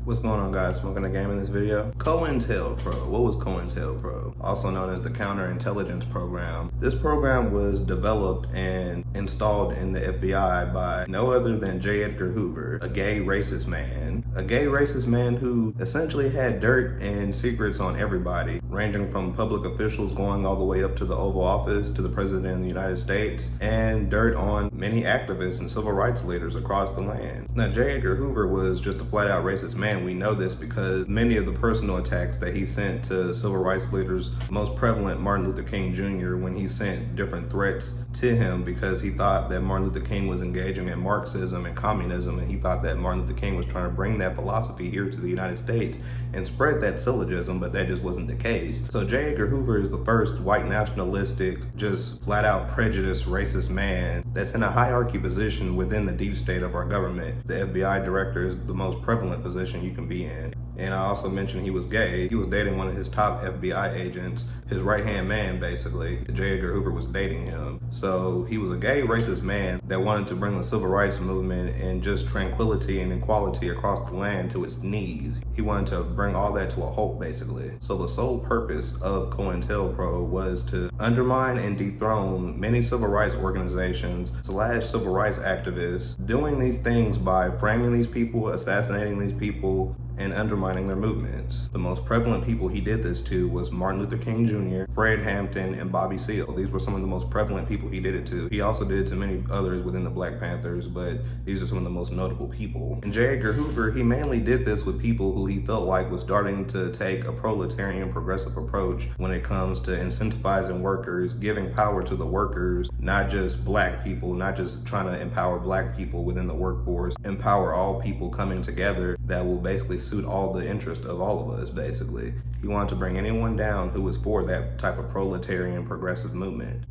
What's going on, guys? Smoking a game in this video. CointelPro. What was CointelPro? Also known as the Counterintelligence Program. This program was developed and installed in the FBI by no other than J. Edgar Hoover, a gay racist man. A gay racist man who essentially had dirt and secrets on everybody, ranging from public officials going all the way up to the Oval Office to the President of the United States, and dirt on many activists and civil rights leaders across the land. Now, J. Edgar Hoover was just a flat-out racist man. We know this because many of the personal attacks that he sent to civil rights leaders, most prevalent Martin Luther King Jr., when he sent different threats to him because he thought that Martin Luther King was engaging in Marxism and communism, and he thought that Martin Luther King was trying to bring that philosophy here to the United States and spread that syllogism, but that just wasn't the case. So J. Edgar Hoover is the first white nationalistic, just flat-out prejudiced racist man that's in a hierarchy position within the deep state of our government. The FBI director is the most prevalent position you can be in. And I also mentioned he was gay. He was dating one of his top FBI agents, his right-hand man, basically. J. Edgar Hoover was dating him. So he was a gay racist man that wanted to bring the civil rights movement and just tranquility and equality across the land to its knees. He wanted to bring all that to a halt, basically. So the sole purpose of CointelPro was to undermine and dethrone many civil rights organizations / civil rights activists, doing these things by framing these people, assassinating these people, and undermining their movements. The most prevalent people he did this to was Martin Luther King Jr., Fred Hampton, and Bobby Seale. These were some of the most prevalent people he did it to. He also did it to many others within the Black Panthers, but these are some of the most notable people. And J. Edgar Hoover, he mainly did this with people who he felt like was starting to take a proletarian progressive approach when it comes to incentivizing workers, giving power to the workers, not just Black people, not just trying to empower Black people within the workforce, empower all people coming together that will basically suit all the interest of all of us, basically. He wanted to bring anyone down who was for that type of proletarian progressive movement.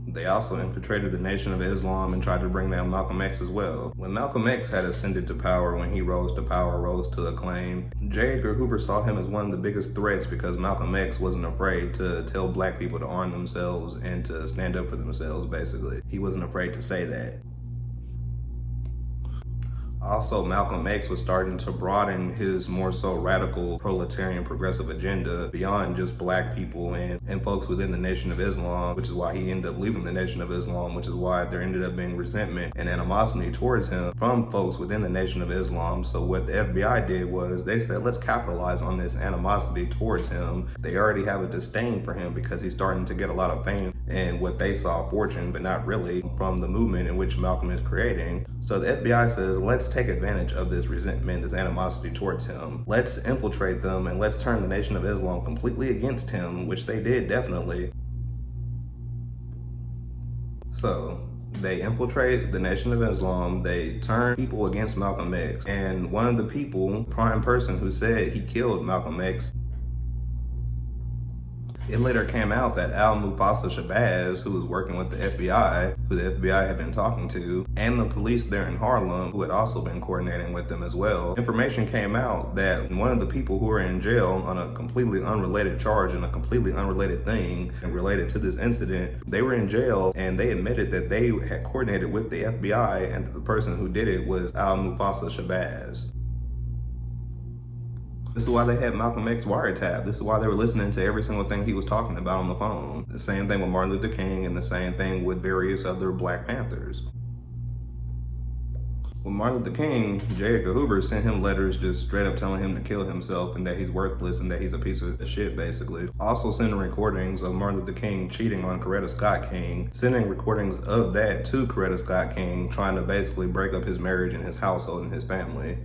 They also infiltrated the Nation of Islam and tried to bring down Malcolm X as well. When Malcolm X had ascended to power, when he rose to power, rose to acclaim, J. Edgar Hoover saw him as one of the biggest threats because Malcolm X wasn't afraid to tell Black people to arm themselves and to stand up for themselves, basically. He wasn't afraid to say that. Also, Malcolm X was starting to broaden his more so radical proletarian progressive agenda beyond just Black people and folks within the Nation of Islam, which is why he ended up leaving the Nation of Islam, which is why there ended up being resentment and animosity towards him from folks within the Nation of Islam. So what the FBI did was they said, let's capitalize on this animosity towards him. They already have a disdain for him because he's starting to get a lot of fame and what they saw fortune, but not really, from the movement in which Malcolm is creating. So the FBI says, let's take advantage of this resentment, this animosity towards him. Let's infiltrate them and let's turn the Nation of Islam completely against him, which they did definitely. So they infiltrate the Nation of Islam, they turn people against Malcolm X, and one of the people, prime person who said he killed Malcolm X, it later came out that Al-Mufasa Shabazz, who was working with the FBI, who the FBI had been talking to, and the police there in Harlem, who had also been coordinating with them as well, information came out that one of the people who were in jail on a completely unrelated charge and a completely unrelated thing and related to this incident, they were in jail and they admitted that they had coordinated with the FBI and that the person who did it was Al-Mufasa Shabazz. This is why they had Malcolm X wiretapped. This is why they were listening to every single thing he was talking about on the phone. The same thing with Martin Luther King and the same thing with various other Black Panthers. With Martin Luther King, J. Edgar Hoover sent him letters just straight up telling him to kill himself and that he's worthless and that he's a piece of shit, basically. Also sending recordings of Martin Luther King cheating on Coretta Scott King, sending recordings of that to Coretta Scott King, trying to basically break up his marriage and his household and his family.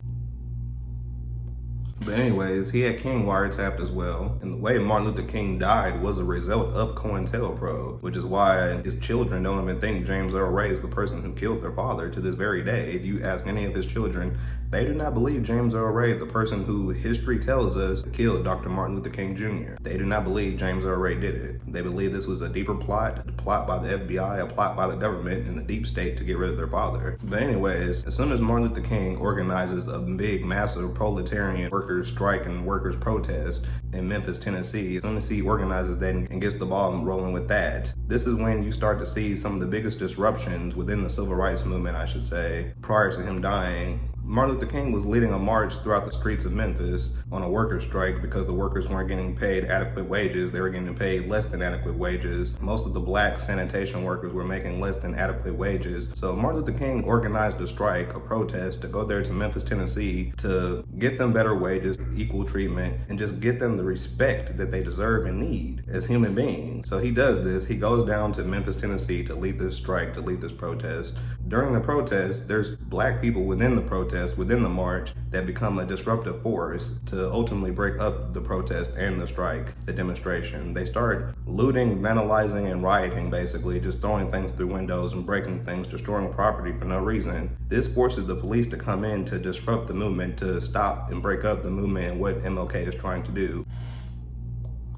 But anyways, he had King wiretapped as well, and the way Martin Luther King died was a result of CointelPro, which is why his children don't even think James Earl Ray is the person who killed their father to this very day. If you ask any of his children, they do not believe James Earl Ray, the person who history tells us killed Dr. Martin Luther King Jr. They do not believe James Earl Ray did it. They believe this was a deeper plot, a plot by the FBI, a plot by the government and the deep state to get rid of their father. But anyways, as soon as Martin Luther King organizes a big, massive proletarian worker workers' strike and workers' protest in Memphis, Tennessee. As soon as he organizes that and gets the ball rolling with that, this is when you start to see some of the biggest disruptions within the civil rights movement, I should say, prior to him dying. Martin Luther King was leading a march throughout the streets of Memphis on a workers' strike because the workers weren't getting paid adequate wages. They were getting paid less than adequate wages. Most of the black sanitation workers were making less than adequate wages. So Martin Luther King organized a strike, a protest, to go there to Memphis, Tennessee, to get them better wages, equal treatment, and just get them the respect that they deserve and need as human beings. So he does this. He goes down to Memphis, Tennessee to lead this strike, to lead this protest. During the protest, there's black people within the protest, within the march, that become a disruptive force to ultimately break up the protest and the strike, the demonstration. They start looting, vandalizing, and rioting, basically, just throwing things through windows and breaking things, destroying property for no reason. This forces the police to come in to disrupt the movement, to stop and break up the movement and what MLK is trying to do.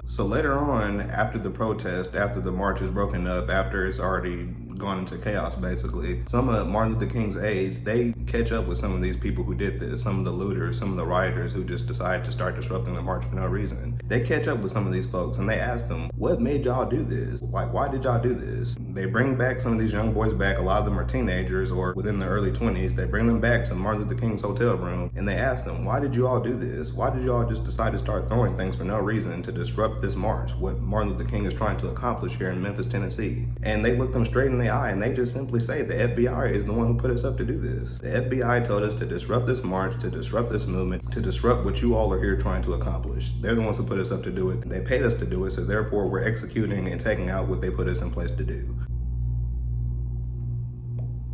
So later on, after the protest, after the march is broken up, after it's already gone into chaos, basically, some of Martin Luther King's aides, they catch up with some of these people who did this, some of the looters, some of the rioters who just decided to start disrupting the march for no reason. They catch up with some of these folks and they ask them, what made y'all do this? Like, why did y'all do this? They bring back some of these young boys back. A lot of them are teenagers or within their early 20s. They bring them back to Martin Luther King's hotel room and they ask them, why did you all do this? Why did you all just decide to start throwing things for no reason to disrupt this march, what Martin Luther King is trying to accomplish here in Memphis, Tennessee? And they look them straight in the eye and they just simply say, the FBI is the one who put us up to do this. The FBI told us to disrupt this march, to disrupt this movement, to disrupt what you all are here trying to accomplish. They're the ones who put us up to do it. They paid us to do it, so therefore we're executing and taking out what they put us in place to do.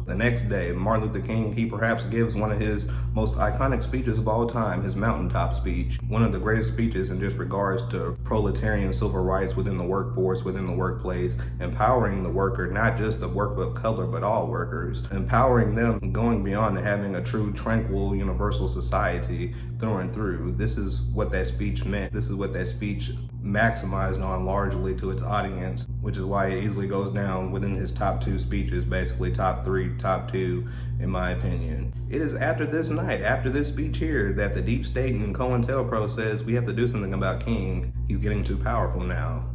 The next day, Martin Luther King, he perhaps gives one of his most iconic speeches of all time, his mountaintop speech, one of the greatest speeches in just regards to proletarian civil rights within the workforce, within the workplace, empowering the worker, not just the worker of color, but all workers, empowering them, going beyond having a true, tranquil, universal society through and through. This is what that speech meant. This is what that speech maximized on largely to its audience, which is why it easily goes down within his top two speeches, basically top three, top two, in my opinion. It is after this night, after this speech here, that the Deepstate and CointelPro says we have to do something about King. He's getting too powerful now.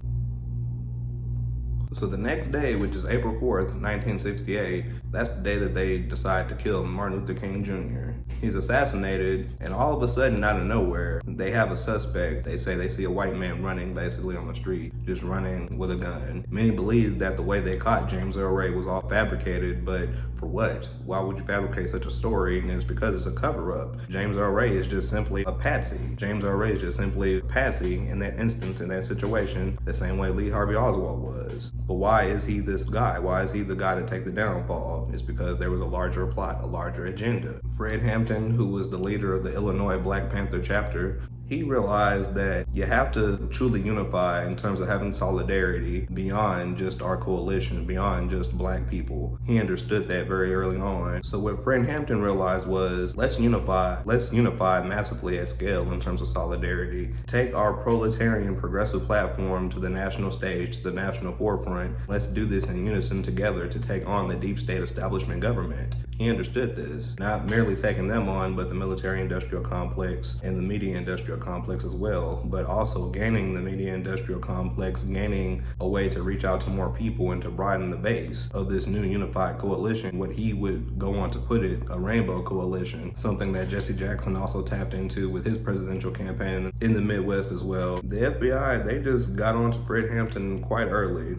So the next day, which is April 4th, 1968, that's the day that they decide to kill Martin Luther King Jr. He's assassinated, and all of a sudden, out of nowhere, they have a suspect. They say they see a white man running basically on the street, just running with a gun. Many believe that the way they caught James Earl Ray was all fabricated, but for what? Why would you fabricate such a story? And it's because it's a cover-up. James Earl Ray is just simply a patsy. James Earl Ray is just simply a patsy in that instance, in that situation, the same way Lee Harvey Oswald was. But why is he this guy? Why is he the guy to take the downfall? It's because there was a larger plot, a larger agenda. Fred Hampton, who was the leader of the Illinois Black Panther chapter, he realized that you have to truly unify in terms of having solidarity beyond just our coalition, beyond just black people. He understood that very early on. So what Fred Hampton realized was, let's unify massively at scale in terms of solidarity. Take our proletarian progressive platform to the national stage, to the national forefront. Let's do this in unison together to take on the deep state establishment government. He understood this, not merely taking them on, but the military-industrial complex and the media-industrial complex as well, but also gaining the media-industrial complex, gaining a way to reach out to more people and to broaden the base of this new unified coalition, what he would go on to put it, a rainbow coalition, something that Jesse Jackson also tapped into with his presidential campaign in the Midwest as well. The FBI, they just got on to Fred Hampton quite early,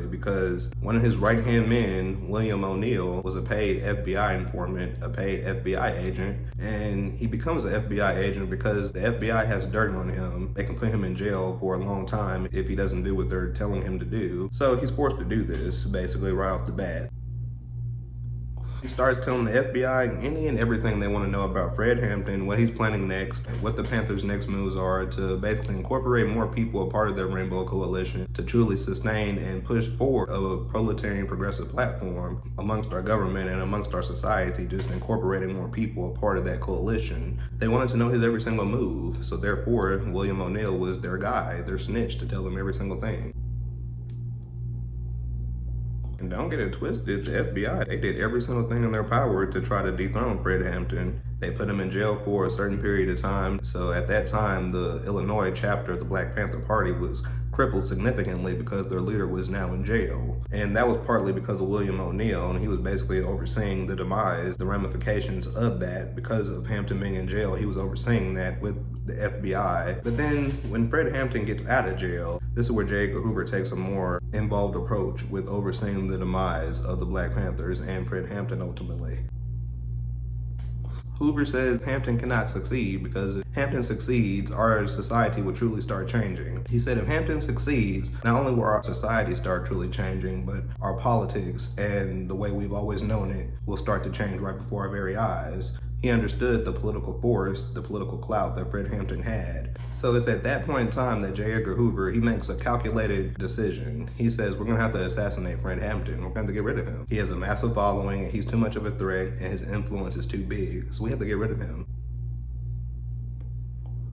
because one of his right-hand men, William O'Neill, was a paid FBI informant, a paid FBI agent, and he becomes an FBI agent because the FBI has dirt on him. They can put him in jail for a long time if he doesn't do what they're telling him to do. So he's forced to do this, basically, right off the bat. He starts telling the FBI any and everything they want to know about Fred Hampton, what he's planning next, what the Panthers' next moves are to basically incorporate more people a part of their Rainbow Coalition to truly sustain and push forward a proletarian progressive platform amongst our government and amongst our society, just incorporating more people a part of that coalition. They wanted to know his every single move, so therefore William O'Neill was their guy, their snitch to tell them every single thing. And don't get it twisted, the FBI, they did every single thing in their power to try to dethrone Fred Hampton. They put him in jail for a certain period of time. So at that time, the Illinois chapter of the Black Panther Party was crippled significantly because their leader was now in jail. And that was partly because of William O'Neal, and he was basically overseeing the demise, the ramifications of that. Because of Hampton being in jail, he was overseeing that with the FBI. But then when Fred Hampton gets out of jail, this is where J. Edgar Hoover takes a more involved approach with overseeing the demise of the Black Panthers and Fred Hampton ultimately. Hoover says Hampton cannot succeed because if Hampton succeeds, our society will truly start changing. He said if Hampton succeeds, not only will our society start truly changing, but our politics and the way we've always known it will start to change right before our very eyes. He understood the political force, the political clout that Fred Hampton had. So it's at that point in time that J. Edgar Hoover, he makes a calculated decision. He says, we're gonna have to assassinate Fred Hampton. We're gonna have to get rid of him. He has a massive following and he's too much of a threat and his influence is too big. So we have to get rid of him.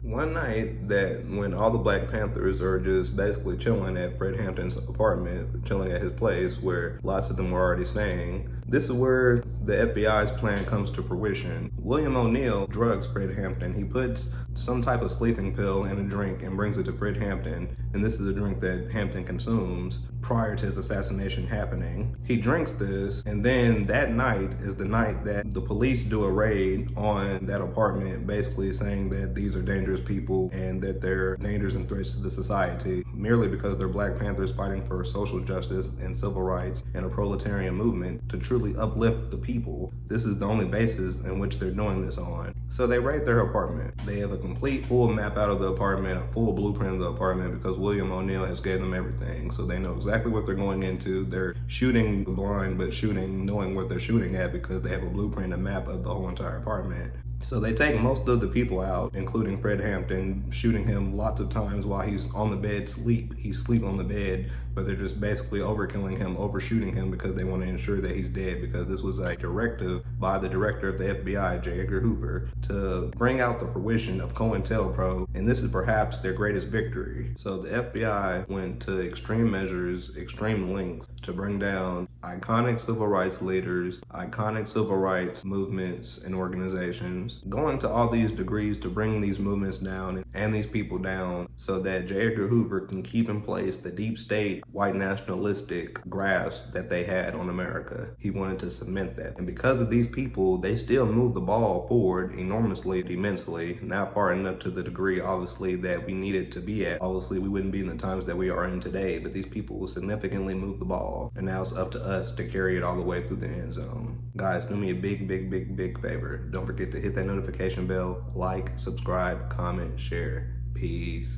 One night that when all the Black Panthers are just basically chilling at Fred Hampton's apartment, chilling at his place where lots of them were already staying, this is where the FBI's plan comes to fruition. William O'Neal drugs Fred Hampton. He puts some type of sleeping pill in a drink and brings it to Fred Hampton. And this is a drink that Hampton consumes prior to his assassination happening. He drinks this, and then that night is the night that the police do a raid on that apartment, basically saying that these are dangerous people and that they're dangers and threats to the society, merely because they're Black Panthers fighting for social justice and civil rights and a proletarian movement to truly uplift the people. This is the only basis in which they're doing this on. So they raid their apartment. They have a complete full map out of the apartment, a full blueprint of the apartment, because William O'Neal has gave them everything. So they know exactly what they're going into. They're shooting blind, but shooting knowing what they're shooting at because they have a blueprint, a map of the whole entire apartment. So they take most of the people out, including Fred Hampton, shooting him lots of times while he's on the bed He's asleep on the bed, but they're just basically overkilling him, overshooting him because they want to ensure that he's dead, because this was a directive by the director of the FBI, J. Edgar Hoover, to bring out the fruition of CointelPro, and this is perhaps their greatest victory. So the FBI went to extreme measures, extreme lengths to bring down iconic civil rights leaders, iconic civil rights movements and organizations, going to all these degrees to bring these movements down and these people down so that J. Edgar Hoover can keep in place the deep state, white nationalistic grasp that they had on America. He wanted to cement that. And because of these people, they still moved the ball forward enormously, immensely, not far enough to the degree, obviously, that we needed to be at. Obviously, we wouldn't be in the times that we are in today, but these people will significantly move the ball. And now it's up to us to carry it all the way through the end zone. Guys, do me a big favor. Don't forget to hit that notification bell, like, subscribe, comment, share. Peace.